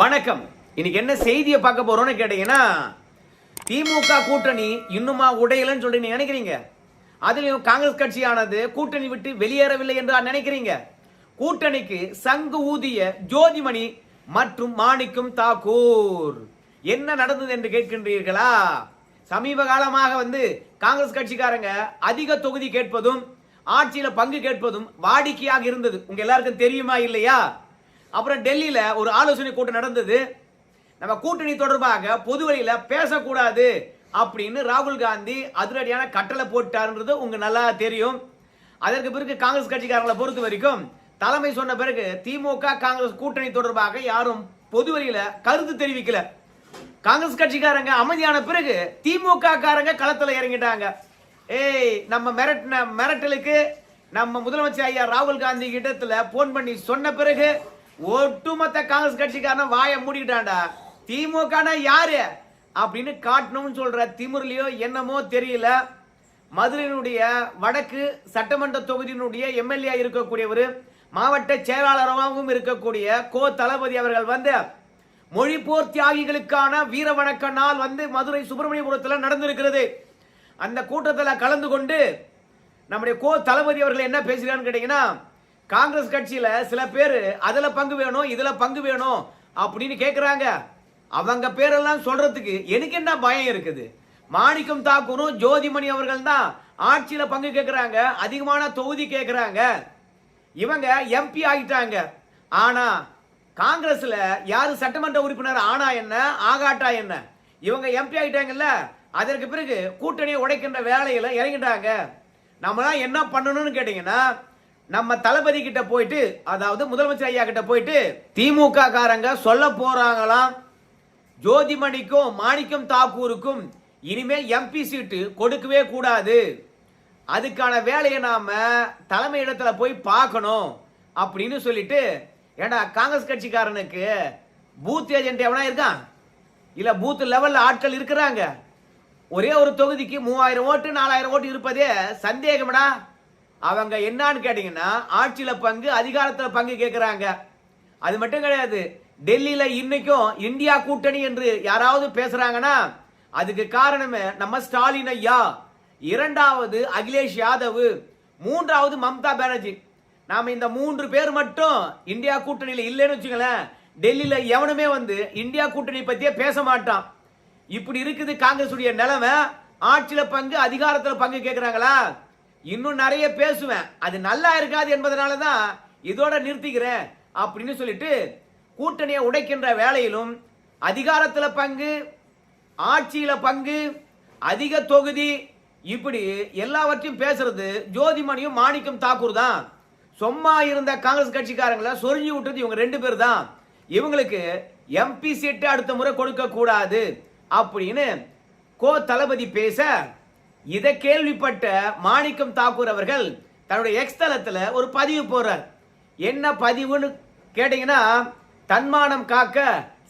வணக்கம். இன்னைக்கு என்ன செய்தியை பார்க்க போறோம்னு கேட்டீங்கன்னா, திமுக கூட்டணி இன்னுமா உடையலன்னு சொல்லி நீங்க நினைக்கிறீங்க? அதுலயும் காங்கிரஸ் கட்சியானது கூட்டணி விட்டு வெளியேறவில்லை என்று நினைக்கிறீங்க? கூட்டணிக்கு சங்கு ஊதிய ஜோதிமணி மற்றும் மாணிக்கம் தாக்கூர் என்ன நடந்தது என்று கேட்கின்றீர்களா? சமீப காலமாக காங்கிரஸ் கட்சிக்காரங்க அதிக தொகுதி கேட்பதும் ஆட்சியில பங்கு கேட்பதும் வாடிக்கையாக இருந்தது. உங்க எல்லாருக்கும் தெரியுமா இல்லையா? அப்புறம் டெல்லியில ஒரு ஆலோசனை கூட்டம் நடந்தது. நம்ம கூட்டணி தொடர்பாக பொதுவெளியில பேசக்கூடாது அப்படின்னு ராகுல் காந்தி அதிரடியான கட்டளை போட்டாருன்றது உங்க நல்லா தெரியும். அதற்கு பிறகு காங்கிரஸ் கட்சிக்காரங்களை பொறுத்த வரைக்கும் தலைமை சொன்ன பிறகு திமுக காங்கிரஸ் கூட்டணி தொடர்பாக யாரும் பொதுவெளியில கருத்து தெரிவிக்கல. காங்கிரஸ் கட்சிக்காரங்க அமைதியான பிறகு திமுக காரங்க களத்துல இறங்கிட்டாங்க. நம்ம மிரட்டலுக்கு நம்ம முதலமைச்சர் ஐயா ராகுல் காந்தி கிட்டத்துல போன் பண்ணி சொன்ன பிறகு ஒட்டுமொத்த காங்கிரஸ் கட்சிக்காரன் வாயை மூடிக்கிட்டாண்டா. திமுக யாரு அப்படின்னு காட்டணும்னு சொல்ற திமுறலையோ என்னமோ தெரியல. மதுரையினுடைய வடக்கு சட்டமன்ற தொகுதியினுடைய எம்எல்ஏ இருக்கக்கூடியவர், மாவட்ட செயலாளராகவும் இருக்கக்கூடிய கோ தளபதி அவர்கள் மொழிப்போர் தியாகிகளுக்கான வீர வணக்க நாள் மதுரை சுப்பிரமணியபுரத்தில் நடந்திருக்கிறது. அந்த கூட்டத்தில் கலந்து கொண்டு நம்முடைய கோ தளபதி அவர்கள் என்ன பேசுகிறான்னு கேட்டீங்கன்னா, காங்கிரஸ் கட்சியில சில பேர் அதுல பங்கு வேணும் இதுல பங்கு வேணும் அப்படின்னு கேட்கிறாங்க. அவங்க பேரெல்லாம் சொல்றதுக்கு எனக்கு என்ன பயம் இருக்குது? மாணிக்கம் தாக்கூரும் ஜோதிமணி அவர்கள் தான் ஆட்சியில பங்கு கேட்கிறாங்க, அதிகமான தொகுதி கேட்கிறாங்க. இவங்க எம்பி ஆகிட்டாங்க. ஆனா காங்கிரஸ்ல யாரு சட்டமன்ற உறுப்பினர் ஆனா என்ன ஆகாட்டா என்ன, இவங்க எம்பி ஆகிட்டாங்கல்ல. அதற்கு பிறகு கூட்டணியை உடைக்கின்ற வேலையில இறங்கிட்டாங்க. நம்மளாம் என்ன பண்ணணும்னு கேட்டீங்கன்னா, நம்ம தளபதி கிட்ட போயிட்டு, அதாவது முதலமைச்சர் ஐயா கிட்ட போயிட்டு திமுக காரங்க சொல்ல போறாங்களாம், ஜோதிமணிக்கும் மாணிக்கம் தாக்கூருக்கும் இனிமே எம்பி சீட்டு கொடுக்கவே கூடாது, அதுக்கான வேலையை நாம தலைமை இடத்துல போய் பார்க்கணும் அப்படின்னு சொல்லிட்டு. ஏண்டா காங்கிரஸ் கட்சிக்காரனுக்கு பூத் ஏஜென்ட் எவனா இருக்கான்? இல்ல பூத் லெவல்ல ஆட்கள் இருக்கிறாங்க. ஒரே ஒரு தொகுதிக்கு 3000 ஓட்டு 4000 ஓட்டு இருப்பதே சந்தேகம்டா. அவங்க என்னன்னு கேட்டீங்கன்னா, ஆட்சியில பங்கு அதிகாரத்துல பங்கு கேட்கிறாங்க. அது மட்டும் கிடையாது, டெல்லியில இன்னைக்கும் இந்தியா கூட்டணி என்று யாராவது பேசுறாங்கன்னா அதுக்கு காரணமே நம்ம ஸ்டாலின் ஐயா, இரண்டாவது அகிலேஷ் யாதவ், மூன்றாவது மம்தா பானர்ஜி. நாம இந்த 3 பேர் மட்டும் இந்தியா கூட்டணியில இல்லைன்னு வச்சுங்களேன், டெல்லியில எவனுமே இந்தியா கூட்டணி பத்தியே பேச மாட்டான். இப்படி இருக்குது காங்கிரஸ் உடைய நிலைமை. ஆட்சியில பங்கு அதிகாரத்துல பங்கு கேட்கிறாங்களா? இன்னும் நிறைய பேசுவேன், அது நல்லா இருக்காது என்பதனாலதான் இதோட நிறுத்திக்கிறேன் அப்படின்னு சொல்லிட்டு கூட்டணியை உடைக்கின்ற வேலையிலும் அதிகாரத்துல பங்கு, ஆட்சியில பங்கு, அதிக தொகுதி, இப்படி எல்லாவற்றையும் பேசுறது ஜோதிமணியும் மாணிக்கம் தாக்கூர் தான். சும்மா இருந்த காங்கிரஸ் கட்சிக்காரங்களை சொரிஞ்சு விட்டது இவங்க 2 பேர் தான். இவங்களுக்கு எம்பி சீட்டு அடுத்த முறை கொடுக்க கூடாது அப்படின்னு கோ தளபதி பேச, இதை கேள்விப்பட்ட மாணிக்கம் தாக்கூர் அவர்கள் தன்னுடைய எக்ஸ் தளத்துல ஒரு பதிவு போறார். என்ன பதிவுன்னு கேட்டீங்கன்னா, தன்மானம் காக்க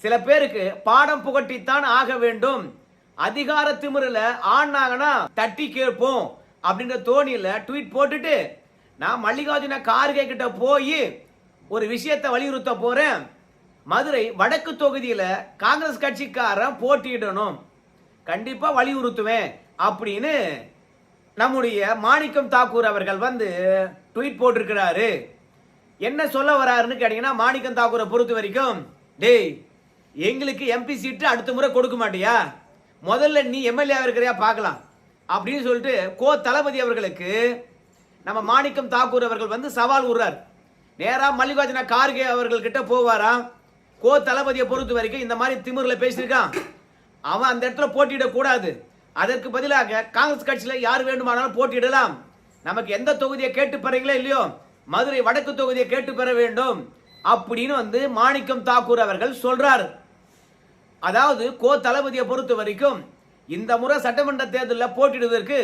சில பேருக்கு பாடம் புகட்டித்தான் ஆக வேண்டும், அதிகார திமிரில் ஆனாங்கன்னா தட்டி கேட்போம் அப்படின்ற தோணியில ட்வீட் போட்டுட்டு, நான் மல்லிகார்ஜுன கார்கே கிட்ட போய் ஒரு விஷயத்தை வலியுறுத்த போறேன், மதுரை வடக்கு தொகுதியில காங்கிரஸ் கட்சிக்காரன் போட்டியிடணும், கண்டிப்பா வலியுறுத்துவேன் அப்படின்னு நம்முடைய மாணிக்கம் தாக்கூர் அவர்கள் ட்வீட் போட்டிருக்கிறாரு. என்ன சொல்ல வராருன்னு கேட்டீங்கன்னா, மாணிக்கம் தாக்கூரை பொறுத்த வரைக்கும், டேய் எங்களுக்கு எம்பி சீட்டு அடுத்த முறை கொடுக்க மாட்டியா, முதல்ல நீ எம்எல்ஏ இருக்கிறியா பார்க்கலாம் அப்படின்னு சொல்லிட்டு கோ தளபதி அவர்களுக்கு நம்ம மாணிக்கம் தாக்கூர் அவர்கள் சவால் விடுறார். நேரா மல்லிகார்ஜுன கார்கே அவர்கள் கிட்ட போவாராம். கோ தளபதியை பொறுத்த வரைக்கும் இந்த மாதிரி திமிர்ல பேசியிருக்கான், அவன் அந்த இடத்துல போட்டியிட கூடாது, அதற்கு பதிலாக காங்கிரஸ் கட்சியில யார் வேண்டுமானாலும் போட்டியிடலாம், நமக்கு எந்த தொகுதியை கேட்டு பெறீங்களோ இல்லையோ மதுரை வடக்கு தொகுதியை கேட்டு பெற வேண்டும் அப்படின்னு மாணிக்கம் தாக்கூர் அவர்கள் சொல்றார். அதாவது கோ தளபதியை பொறுத்த வரைக்கும் இந்த முறை சட்டமன்ற தேர்தலில் போட்டியிடுவதற்கு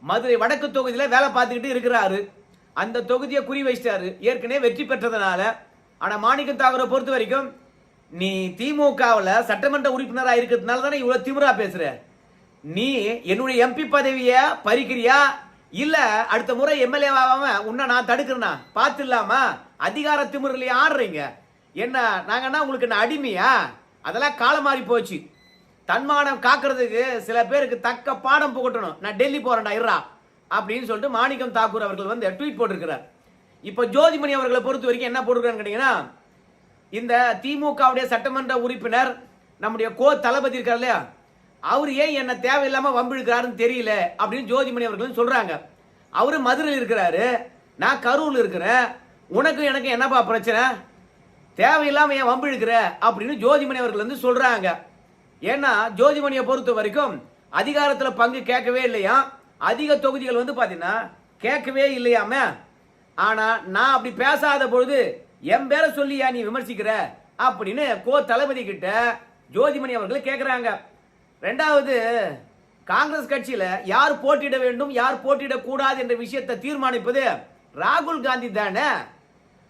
மதுரை வடக்கு தொகுதியில வேலை பார்த்துக்கிட்டு இருக்கிறாரு. அந்த தொகுதியை குறி வச்சிட்டாரு, ஏற்கனவே வெற்றி பெற்றதுனால. ஆனா மாணிக்கம் தாக்கூரை பொறுத்த வரைக்கும், நீ திமுகவில் சட்டமன்ற உறுப்பினராக இருக்கிறதுனால தானே இவ்வளவு திமிரா பேசுற, நீ என்னுடைய எம்பி பதவியை பறிக்கிறியா இல்ல அடுத்த முறை எம்எல்ஏ ஆகாம உன்னை நான் தடுக்கிறேன்னா பார்த்துலாமா? அதிகார திமிரில் ஆடுறீங்க. என்ன நாங்கன்னா உங்களுக்கு என்ன அடிமையா? அதெல்லாம் காலம் மாறி போச்சு. தன்மானம் காக்கிறதுக்கு சில பேருக்கு தக்க பாடம் புகட்டணும். நான் டெல்லி போறேன்டா இருறா அப்படின்னு சொல்லிட்டு மாணிக்கம் தாக்கூர் அவர்கள் வந்து ட்வீட் போட்டிருக்கிறார். இப்போ ஜோதிமணி அவர்களை பொறுத்த வரைக்கும் என்ன போட்டிருக்கான்னு கேட்டீங்கன்னா, இந்த திமுகவுடைய சட்டமன்ற உறுப்பினர் நம்முடைய தளபதி இருக்கார் இல்லையா, அவர் ஏன் என்ன தேவையில்லாம வம்பிழுக்கிறாருன்னு தெரியல அப்படின்னு ஜோதிமணி அவர்கள் சொல்றாங்க. அவரு மதுரையில் இருக்கிறாரு, நான் கரூர்ல இருக்கிறேன், உனக்கு எனக்கு என்னப்பா பிரச்சனை, தேவையில்லாம ஏன் வம்பிழுக்கிற அப்படின்னு ஜோதிமணி அவர்கள் வந்து சொல்றாங்க. ஏன்னா ஜோதிமணியை பொறுத்த வரைக்கும் அதிகாரத்துல பங்கு கேட்கவே இல்லையா, அதிக தொகுதிகள் வந்து பாத்தீங்கன்னா கேட்கவே இல்லையாம. ஆனா நான் அப்படி பேசாத பொழுது என் பேரை சொல்லியா நீ விமர்சிக்கிற அப்படின்னு தளபதி கிட்ட ஜோதிமணி அவர்கள் கேட்கிறாங்க. ரெண்டாவது, காங்கிரஸ் கட்சியில யார் போட்டியிட வேண்டும் யார் போட்டியிட கூடாது என்ற விஷயத்தை தீர்மானிப்பது ராகுல் காந்தி தானே,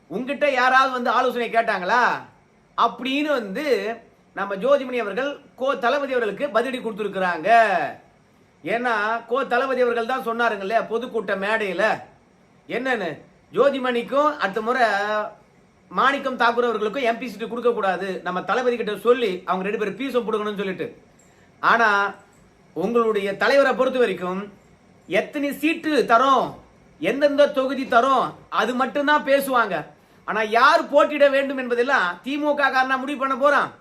உங்ககிட்ட யாராவது வந்து ஆலோசனை கேட்டாங்களா அப்படின்னு வந்து நம்ம ஜோதிமணி அவர்கள் தளபதி அவர்களுக்கு பதிலடி கொடுத்திருக்கிறாங்க. ஏன்னா தளபதி அவர்கள் தான் சொன்னாருங்க இல்லையா பொதுக்கூட்ட மேடையில், என்னன்னு ஜோதிமணிக்கும் அடுத்த முறை மாணிக்கம் தாக்கூர் அவர்களுக்கும் எம்பி சீட்டு கொடுக்க கூடாது, நம்ம தளபதி கிட்ட சொல்லி அவங்க 2 பேரும் பீசம் கொடுக்கணும்னு சொல்லிட்டு. ஆனா உங்களுடைய தலைவரை பொறுத்த வரைக்கும் எத்தனை சீட்டு தரோம், எந்தெந்த தொகுதி தரோம் அது மட்டும்தான் பேசுவாங்க. ஆனா யார் போட்டியிட வேண்டும் என்பதெல்லாம் திமுக காரனா முடிவு பண்ண போறான்.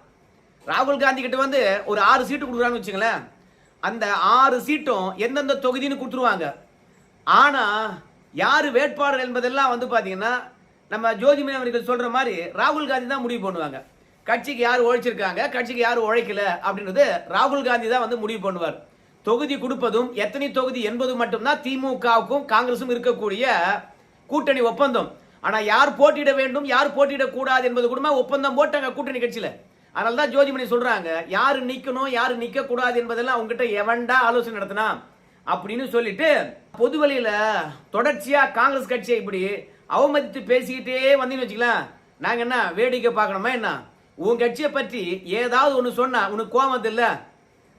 ராகுல் காந்தி கிட்ட வந்து ஒரு 6 சீட்டு கொடுக்குறான்னு வச்சுங்களேன், அந்த 6 சீட்டும் எந்தெந்த தொகுதின்னு கொடுத்துருவாங்க. ஆனா யாரு வேட்பாளர் என்பதெல்லாம் வந்து பாத்தீங்கன்னா நம்ம ஜோதிமணி அவர்கள் சொல்ற மாதிரி ராகுல் காந்தி தான் முடிவு பண்ணுவாங்க. கட்சிக்கு யார் உழைச்சிருக்காங்க, கட்சிக்கு யார் உழைக்கல அப்படின்றது ராகுல் காந்தி தான் வந்து முடிவு பண்ணுவார். தொகுதி கொடுப்பதும் எத்தனை தொகுதி என்பது மட்டும்தான் திமுகவுக்கும் காங்கிரசும் இருக்கக்கூடிய கூட்டணி ஒப்பந்தம். ஆனா யார் போட்டியிட வேண்டும் யார் போட்டியிட கூடாது என்பது கூட ஒப்பந்தம் போட்டாங்க கூட்டணி கட்சியில. அதனால தான் ஜோதிமணி சொல்றாங்க யாரு நிக்கணும் யாரு நிக்க கூடாது என்பதெல்லாம் உங்ககிட்ட எவன்டா ஆலோசனை நடத்தினா அப்படின்னு சொல்லிட்டு பொது வழியில தொடர்ச்சியா காங்கிரஸ் கட்சியை இப்படி அவமதித்து பேசிக்கிட்டே வந்தீங்கன்னு வச்சுக்கலாம், நாங்க என்ன வேடிக்கை பார்க்கணுமா என்ன? உன் கட்சியை பற்றி ஏதாவது ஒண்ணு சொன்னா உனக்கு கோபம் இல்ல,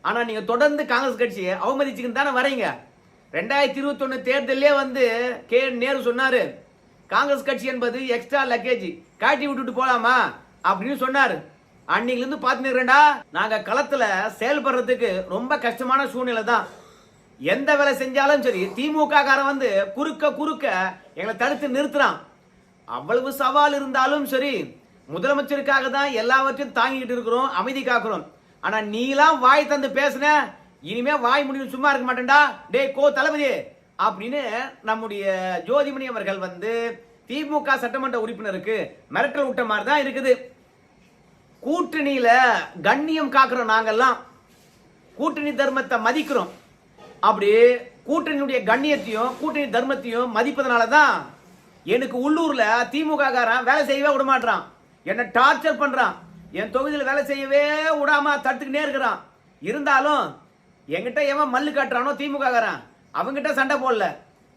ஆனா நீங்க தொடர்ந்து காங்கிரஸ் கட்சியை அவமதிச்சுக்கிட்டு தானே வரீங்க. 2021 தேர்தலே வந்து நேரு சொன்னாரு, காங்கிரஸ் கட்சி என்பது எக்ஸ்ட்ரா லக்கேஜ் காட்டி விட்டுட்டு போலாமா அப்படின்னு சொன்னாரு. அன்னையில இருந்து பாத்துக்கிறேன்டா, நாங்க களத்துல செயல்படுறதுக்கு ரொம்ப கஷ்டமான சூழ்நிலை தான். எந்த வேலை செஞ்சாலும் சரி திமுக காரன் வந்து குறுக்க எங்களை தடுத்து நிறுத்துறான். அவ்வளவு சவால் இருந்தாலும் சரி முதலமைச்சருக்காக தான் எல்லாவற்றையும் தாங்கிட்டு இருக்கிறோம், அமைதி காக்கிறோம். ஆனா நீலாம் வாய் தந்து பேசுன, இனிமே வாய் முடிவு சும்மா இருக்க மாட்டேன்டா டே தளபதி அப்படின்னு நம்முடைய ஜோதிமணி அவர்கள் வந்து திமுக சட்டமன்ற உறுப்பினருக்கு மிரட்டல் விட்ட மாதிரி தான் இருக்குது. கூட்டணியில கண்ணியம் காக்கிறோம், நாங்கெல்லாம் கூட்டணி தர்மத்தை மதிக்கிறோம். அப்படி கூட்டணியுடைய கண்ணியத்தையும் கூட்டணி தர்மத்தையும் மதிப்பதனால தான் எனக்கு உள்ளூர்ல திமுக காரன் வேலை செய்யவே விட மாட்டான், என்ன டார்ச்சர் பண்றான், என் தொகுதியில் வேலை செய்யவே விடாம தடுத்துக்கிட்டே இருக்கிறான். இருந்தாலும் என்கிட்ட எவன் மல்லு காட்டுறானோ திமுக காரன் அவங்கிட்ட சண்டை போடல,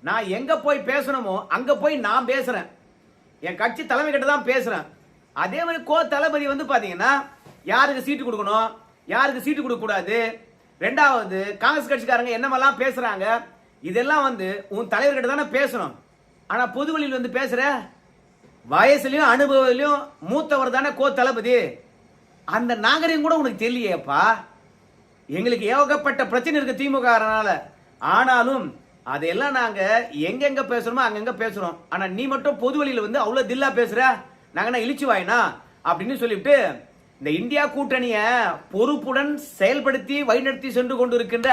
நான் எங்க போய் பேசணுமோ அங்க போய் நான் பேசுறேன், என் கட்சி தலைமை கிட்ட தான் பேசுறேன். அதே மாதிரி தளபதி வந்து பாத்தீங்கன்னா யாருக்கு சீட்டு கொடுக்கணும் யாருக்கு சீட்டு கொடுக்க கூடாது, ரெண்டாவது காங்கிரஸ் கட்சிக்காரங்க என்னமெல்லாம் பேசுறாங்க இதெல்லாம் வந்து உன் தலைவர்கிட்ட தானே பேசணும். ஆனா பொதுவெளியில் வந்து பேசுற வயசுலயும் அனுபவத்திலையும் மூத்தவர் தானே தளபதி, அந்த நாகரிகம் கூட உனக்கு தெரியலையேப்பா. எங்களுக்கு ஏகப்பட்ட பிரச்சனை இருக்கு திமுக. ஆனாலும் அதையெல்லாம் நாங்க எங்கெங்க பேசுறோமோ அங்கங்க பேசுறோம். ஆனா நீ மட்டும் பொதுவெளியில் வந்து அவ்வளவு தில்லா பேசுற, நாங்க என்ன இழிச்சு வாயினா அப்படின்னு சொல்லிவிட்டு இந்த இந்தியா கூட்டணிய பொறுப்புடன் செயல்படுத்தி வழிநடத்தி சென்று கொண்டு இருக்கின்ற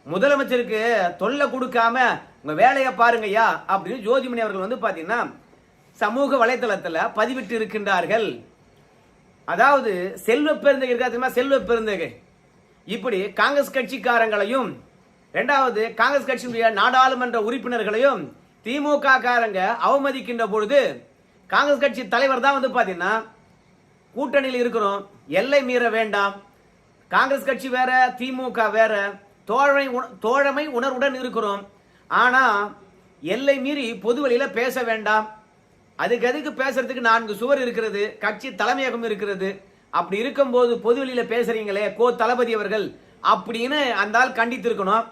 முதலமைச்சருக்கு தொல்லை கொடுக்காம உங்க வேலையை பாருங்கய்யா அப்படின்னு ஜோதிமணி அவர்கள் வந்து பாத்தீங்கன்னா சமூக வலைதளத்துல பதிவிட்டு இருக்கின்றார்கள். அதாவது செல்வ பெருந்தகை இருக்கா, செல்வ பெருந்தகை இப்படி காங்கிரஸ் கட்சிக்காரங்களையும் இரண்டாவது காங்கிரஸ் கட்சியுடைய நாடாளுமன்ற உறுப்பினர்களையும் திமுக காரங்க அவமதிக்கின்ற பொழுது காங்கிரஸ் கட்சி தலைவர் தான் வந்து பாத்தீங்கன்னா கூட்டணியில் இருக்கிறோம், எல்லை மீற வேண்டாம், காங்கிரஸ் கட்சி வேற திமுக வேற, தோழமை உணர்வுடன் இருக்கிறோம், ஆனா எல்லை மீறி பொது வழியில பேச வேண்டாம், அதுக்கு பேசுறதுக்கு 4 சுவர் இருக்கிறது, கட்சி தலைமையகம் இருக்கிறது, அப்படி இருக்கும்போது பொது வழியில பேசுறீங்களே தளபதி அவர்கள் அப்படின்னு அந்த ஆள் கண்டித்திருக்கணும்.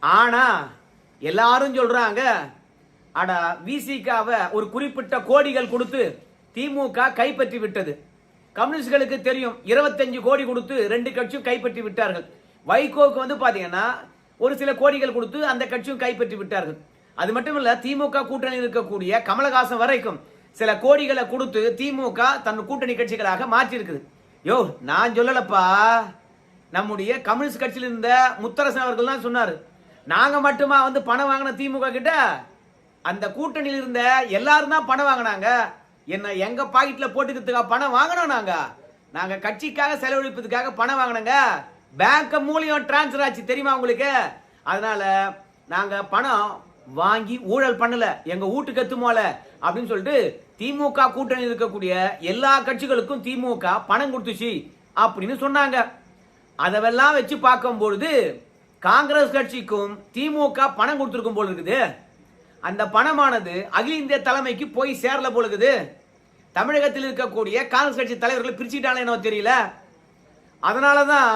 ஆனா எல்லாரும் சொல்றாங்க அடா விசிகாவை ஒரு குறிப்பிட்ட கோடிகள் கொடுத்து திமுக கைப்பற்றி விட்டது. கம்யூனிஸ்டுகளுக்கு தெரியும் 25 கோடி கொடுத்து 2 கட்சியும் கைப்பற்றி விட்டார்கள். வைகோக்கு வந்து பாத்தீங்கன்னா ஒரு சில கோடிகள் கொடுத்து அந்த கட்சியும் கைப்பற்றி விட்டார்கள். அது மட்டும் இல்ல, திமுக கூட்டணியில் இருக்கக்கூடிய கமலஹாசன் வரைக்கும் சில கோடிகளை கொடுத்து திமுக தன் கூட்டணி கட்சிகளாக மாற்றி இருக்குது. யோ, நான் சொல்லலப்பா, நம்முடைய கம்யூனிஸ்ட் கட்சியில் இருந்த முத்தரசன் அவர்கள் தான் சொன்னாரு. நாங்க மட்டுமா வந்து பணம் வாங்கின திமுக கிட்ட? அந்த கூட்டணியில் இருந்த எல்லாரும் தான் பணம் வாங்கினாங்க. என்ன எங்க பாக்கெட்ல போட்டுக்கிறதுக்காக பணம் வாங்கினோம்? நாங்க கட்சிக்காக செலவழிப்பதுக்காக பணம் வாங்கினங்க. பேங்க் மூலியம் டிரான்ஸ்பர் ஆச்சு, தெரியுமா உங்களுக்கு? அதனால நாங்க பணம் வாங்கி ஊழல் பண்ணல, எங்க வீட்டுக்கு எத்துமோல அப்படின்னு சொல்லிட்டு திமுக கூட்டணியில் இருக்கக்கூடிய எல்லா கட்சிகளுக்கும் திமுக பணம் கொடுத்துச்சு அப்படின்னு சொன்னாங்க. அதெல்லாம் வச்சு பார்க்கும் பொழுது காங்கிரஸ் கட்சிக்கும் திமுக பணம் கொடுத்திருக்கும் போல இருக்குது. அந்த பணமானது அகில இந்திய தலைமைக்கு போய் சேரல போல இருக்குது. தமிழகத்தில் இருக்கக்கூடிய காங்கிரஸ் கட்சி தலைவர்களை பிரிச்சுட்டாங்க என்ன தெரியல. அதனாலதான்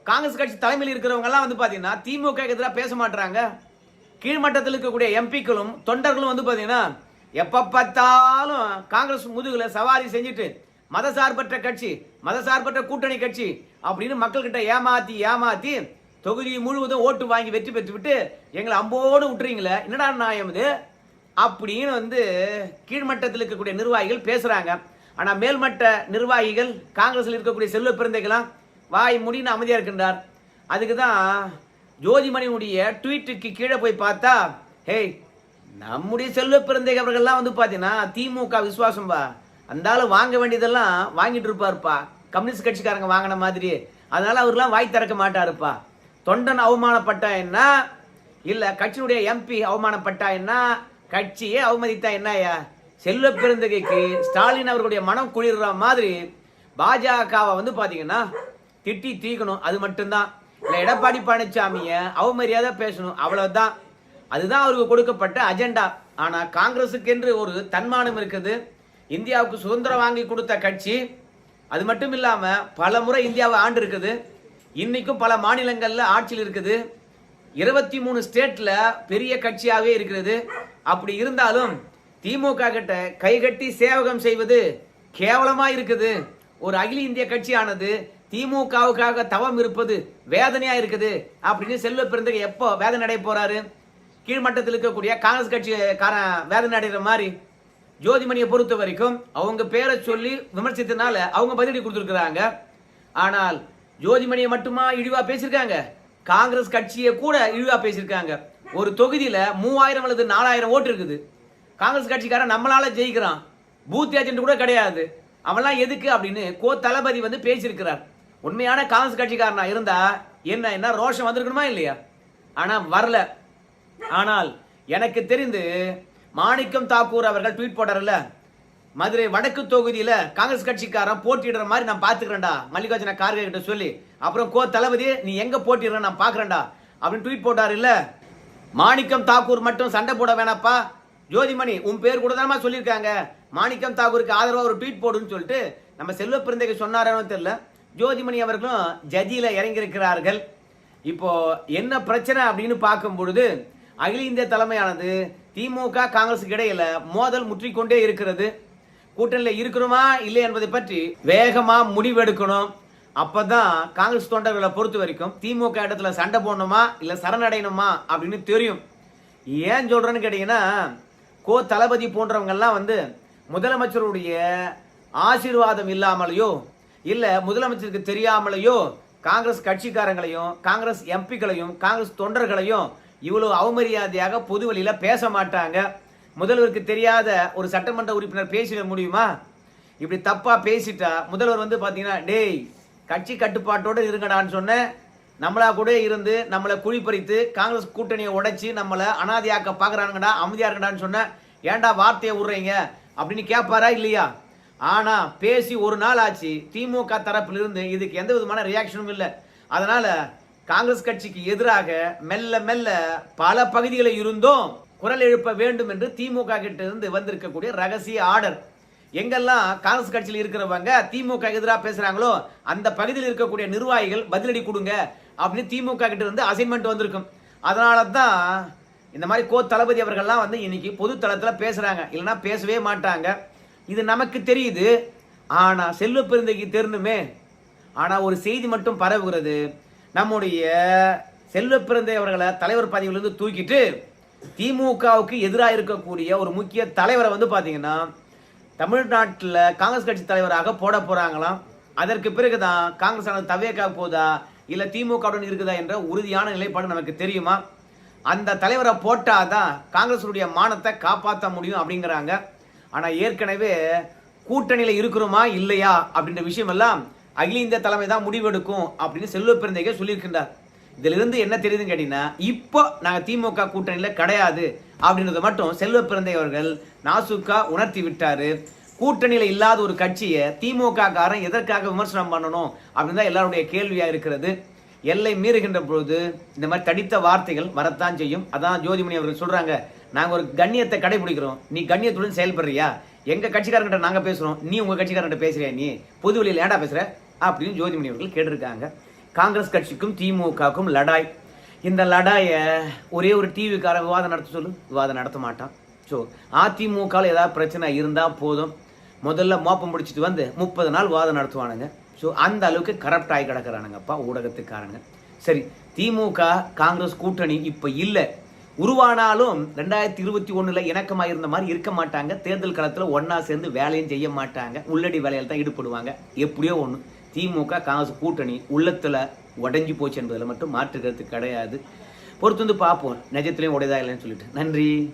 காங்கிரஸ் கட்சி தலைமையில் இருக்கிறவங்க எல்லாம் வந்து பாத்தீங்கன்னா திமுக எதிராக பேச மாட்டாங்க. கீழ்மட்டத்தில் இருக்கக்கூடிய எம்பிக்களும் தொண்டர்களும் வந்து பாத்தீங்கன்னா எப்ப பார்த்தாலும் காங்கிரஸ் முதுகுல சவாரி செஞ்சுட்டு மதசார்பற்ற கட்சி, மதசார்பற்ற கூட்டணி கட்சி அப்படின்னு மக்கள்கிட்ட ஏமாத்தி தொகுதி முழுவதும் ஓட்டு வாங்கி வெற்றி பெற்று விட்டு எங்களை அம்போடு விட்டுறீங்களே, என்னடா நியாயம் இது அப்படின்னு வந்து கீழ்மட்டத்தில் இருக்கக்கூடிய நிர்வாகிகள் பேசுறாங்க. ஆனா மேல்மட்ட நிர்வாகிகள் காங்கிரஸில் இருக்கக்கூடிய செல்வ பிறந்தைகளாம் வாய் முடின்னு அமைதியா இருக்கின்றார். அதுக்கு தான் ஜோதிமணியுடைய ட்வீட்டுக்கு கீழே போய் பார்த்தா, ஹே, நம்முடைய செல்வ பிறந்தை அவர்கள்லாம் வந்து பாத்தீங்கன்னா திமுக விசுவாசம் பா, அந்த ஆளு வாங்க வேண்டியதெல்லாம் வாங்கிட்டு இருப்பாருப்பா, கம்யூனிஸ்ட் கட்சிக்காரங்க வாங்கின மாதிரி. அதனால அவர்லாம் வாய் திறக்க மாட்டாருப்பா. தொண்டன் அவமானப்பட்டா என்ன, இல்ல கட்சியினுடைய எம்பி அவமானப்பட்டா என்ன, கட்சியே அவமதித்தா என்னயா? செல்வ பெருந்தகைக்கு ஸ்டாலின் அவர்களுடைய மனம் குளிர்ற மாதிரி பாஜகவை வந்து பாத்தீங்கன்னா திட்டி தீக்கணும், அது மட்டும்தான். இல்ல எடப்பாடி பழனிசாமிய அவமரியாதை பேசணும், அவ்வளவுதான். அதுதான் அவருக்கு கொடுக்கப்பட்ட அஜெண்டா. ஆனா காங்கிரசுக்கு என்று ஒரு தன்மானம் இருக்குது. இந்தியாவுக்கு சுதந்திரம் வாங்கி கொடுத்த கட்சி, அது மட்டும் இல்லாம பல முறை இந்தியாவை ஆண்டு இருக்குது. இன்னைக்கும் பல மாநிலங்கள்ல ஆட்சியில் இருக்குது. 23 ஸ்டேட்ல பெரிய கட்சியாவே இருக்கிறது. அப்படி இருந்தாலும் திமுக கிட்ட கைகட்டி சேவகம் செய்வது கேவலமா இருக்குது. ஒரு அகில இந்திய கட்சியானது திமுகவுக்காக தவம் இருப்பது வேதனையா இருக்குது அப்படின்னு செல்வ பிறந்தகை எப்போ வேதனை அடைய போறாரு? கீழ்மட்டத்தில் இருக்கக்கூடிய காங்கிரஸ் கட்சிக்காரன் வேதனை அடைகிற மாதிரி ஜோதிமணியை பொறுத்த வரைக்கும் அவங்க பேரை சொல்லி விமர்சித்தனால அவங்க பதிலடி கொடுத்துருக்காங்க. ஆனால் ஜோதிமணியை மட்டுமா இழிவா பேசியிருக்காங்க, காங்கிரஸ் கட்சியை கூட இழிவா பேசியிருக்காங்க. ஒரு தொகுதியில 3000 அல்லது 4000 ஓட்டு இருக்குது. காங்கிரஸ் கட்சிக்காரன் நம்மளால ஜெயிக்கிறான், பூத் ஏஜென்ட் கூட கிடையாது, அவெல்லாம் எதுக்கு அப்படின்னு தளபதி வந்து பேசியிருக்கிறார். உண்மையான காங்கிரஸ் கட்சிக்காரனா இருந்தா என்ன ரோஷம் வந்திருக்கணுமா இல்லையா? ஆனா வரல. ஆனால் எனக்கு தெரிந்து மாணிக்கம் தாக்கூர் அவர்கள் ட்வீட் போட்டார்ல, மதுரை வடக்கு தொகுதியில காங்கிரஸ் கட்சிக்காரன் போட்டிடுற மாதிரி நான் பாத்துக்கிறேன்டா மல்லிகார்ஜுன கார்கே கிட்ட சொல்லி, அப்புறம் தளபதி நீ எங்க போட்டிடுற நான் பாக்குறேன்டா அப்படின்னு ட்வீட் போட்டாரு இல்ல. மாணிக்கம் தாக்கூர் மட்டும் சண்டை போட வேணாப்பா, ஜோதிமணி உன் பேர் கூட தானமா சொல்லியிருக்காங்க, மாணிக்கம் தாக்கூருக்கு ஆதரவா ஒரு ட்வீட் போடுன்னு சொல்லிட்டு நம்ம செல்வ பிறந்தைக்கு சொன்னாரோ தெரியல. ஜோதிமணி அவர்களும் ஜதியில இறங்கி இருக்கிறார்கள். இப்போ என்ன பிரச்சனை அப்படின்னு பார்க்கும் பொழுது அகில இந்திய தலைமையானது திமுக காங்கிரசுக்கு இடையில மோதல் முற்றிக்கொண்டே இருக்கிறது. கூட்டணியில் இருக்கிறோமா இல்லை என்பதை பற்றி வேகமா முடிவெடுக்கணும். அப்பதான் காங்கிரஸ் தொண்டர்களை பொறுத்த வரைக்கும் திமுக இடத்துல சண்டை போடணுமா இல்ல சரணடையணுமா அப்படின்னு தெரியும். ஏன் சொல்றேன்னு கேட்டீங்கன்னா, தளபதி போன்றவங்க எல்லாம் வந்து முதலமைச்சருடைய ஆசீர்வாதம் இல்லாமலையோ இல்ல முதலமைச்சருக்கு தெரியாமலையோ காங்கிரஸ் கட்சிக்காரங்களையும் காங்கிரஸ் எம்பிக்களையும் காங்கிரஸ் தொண்டர்களையும் இவ்வளவு அவமரியாதையாக பொது வழியில பேச மாட்டாங்க. முதல்வருக்கு தெரியாத ஒரு சட்டமன்ற உறுப்பினர் பேசிட முடியுமா? இப்படி தப்பா பேசிட்டா முதல்வர் வந்து பாத்தீங்கன்னா, டேய் கட்சி கட்டுப்பாட்டோடு இருங்கடான்னு சொன்ன, நம்மளா கூட இருந்து நம்மளை குழிப்பறித்து காங்கிரஸ் கூட்டணியை உடைச்சு நம்மளை அனாதையாக்க பாக்குறாங்கடா, அமைதியா இருக்கடான்னு சொன்ன, ஏன்டா வார்த்தையை விடுறீங்க அப்படின்னு கேட்பாரா இல்லையா? ஆனா பேசி ஒரு நாள் ஆச்சு, திமுக தரப்பிலிருந்து இதுக்கு எந்த விதமான ரியாக்ஷனும் இல்லை. அதனால காங்கிரஸ் கட்சிக்கு எதிராக மெல்ல மெல்ல பல பகுதிகளில் இருந்தும் குரல் எழுப்ப வேண்டும் என்று திமுக கிட்ட இருந்து வந்திருக்கக்கூடிய ரகசிய ஆர்டர். எங்கெல்லாம் காங்கிரஸ் கட்சியில் இருக்கிறவங்க திமுக எதிராக பேசுறாங்களோ அந்த பகுதியில் இருக்கக்கூடிய நிர்வாகிகள் பதிலடி கொடுங்க அப்படின்னு திமுக கிட்ட இருந்து அசைன்மெண்ட் வந்திருக்கும். அதனாலதான் இந்த மாதிரி தளபதி அவர்கள்லாம் வந்து இன்னைக்கு பொது தளத்துல பேசுறாங்க, இல்லைன்னா பேசவே மாட்டாங்க. இது நமக்கு தெரியுது. ஆனா செல்வ பெருந்தைக்கு தெரியணுமே. ஆனா ஒரு செய்தி மட்டும் பரவுகிறது. நம்முடைய செல்வ பெருந்தை அவர்களை தலைவர் பதவியிலிருந்து தூக்கிட்டு திமுகவுக்கு எதிராக இருக்கக்கூடிய ஒரு முக்கிய தலைவரை வந்து பாத்தீங்கன்னா தமிழ்நாட்டில் காங்கிரஸ் கட்சி தலைவராக போட போறாங்களாம். அதற்கு பிறகுதான் காங்கிரஸ் ஆனது தவேக்கா போதா இல்ல திமுகவுடன் இருக்குதா என்ற உறுதியான நிலைப்பாடு நமக்கு தெரியுமா. அந்த தலைவரை போட்டாதான் காங்கிரஸுடைய மானத்தை காப்பாற்ற முடியும் அப்படிங்கிறாங்க. ஆனா ஏற்கனவே கூட்டணியில இருக்கிறோமா இல்லையா அப்படின்ற விஷயம் எல்லாம் அகில இந்திய தலைமை தான் முடிவெடுக்கும் அப்படின்னு செல்வ பெருந்தைக்கு சொல்லியிருக்கின்றார். இதுல இருந்து என்ன தெரியுதுன்னு கேட்டீங்கன்னா, இப்போ நாங்க திமுக கூட்டணியில கிடையாது அப்படின்றத மட்டும் செல்வ பெருந்தை அவர்கள் நாசுக்கா உணர்த்தி விட்டாரு. கூட்டணியில இல்லாத ஒரு கட்சியை திமுக காரன் எதற்காக விமர்சனம் பண்ணணும் அப்படின்னு தான் எல்லாருடைய கேள்வியா இருக்கிறது. எல்லை மீறுகின்ற பொழுது இந்த மாதிரி தடித்த வார்த்தைகள் வரத்தான் செய்யும். அதான் ஜோதிமணி அவர்கள் சொல்றாங்க, நாங்க ஒரு கண்ணியத்தை கடைபிடிக்கிறோம், நீ கண்ணியத்துடன் செயல்படுறியா? எங்க கட்சிக்காரங்கிட்ட நாங்க பேசுறோம், நீ உங்க கட்சிக்காரங்கிட்ட பேசுறியா? நீ பொது வெளியில் ஏண்டா பேசுற அப்படின்னு ஜோதிமணி அவர்கள் கேட்டிருக்காங்க. காங்கிரஸ் கட்சிக்கும் திமுகவுக்கும் லடாய். இந்த லடாய ஒரே ஒரு டிவிக்கார விவாதம் நடத்த சொல்லு, விவாதம் நடத்த மாட்டான். ஸோ அதிமுக ஏதாவது பிரச்சனை இருந்தா போதும், முதல்ல மோப்பம் முடிச்சுட்டு வந்து 30 நாள் விவாதம் நடத்துவானுங்க. ஸோ அந்த அளவுக்கு கரப்ட் ஆகி கிடக்கிறானுங்கப்பா ஊடகத்துக்காரங்க. சரி, திமுக காங்கிரஸ் கூட்டணி இப்ப இல்லை, உருவானாலும் 2021 இணக்கமா இருந்த மாதிரி இருக்க மாட்டாங்க. தேர்தல் களத்துல ஒன்னா சேர்ந்து வேலையும் செய்ய மாட்டாங்க, உள்ளடி வேலையில தான் ஈடுபடுவாங்க. எப்படியோ ஒண்ணு திமுக காங்கிரஸ் கூட்டணி உள்ளத்துல உடைஞ்சு போச்சு என்பதில் மட்டும் மாற்றுக்கிறது கிடையாது. பொறுத்து வந்து பார்ப்போம் நிஜத்திலையும் உடையதா இல்லைன்னு சொல்லிட்டு. நன்றி.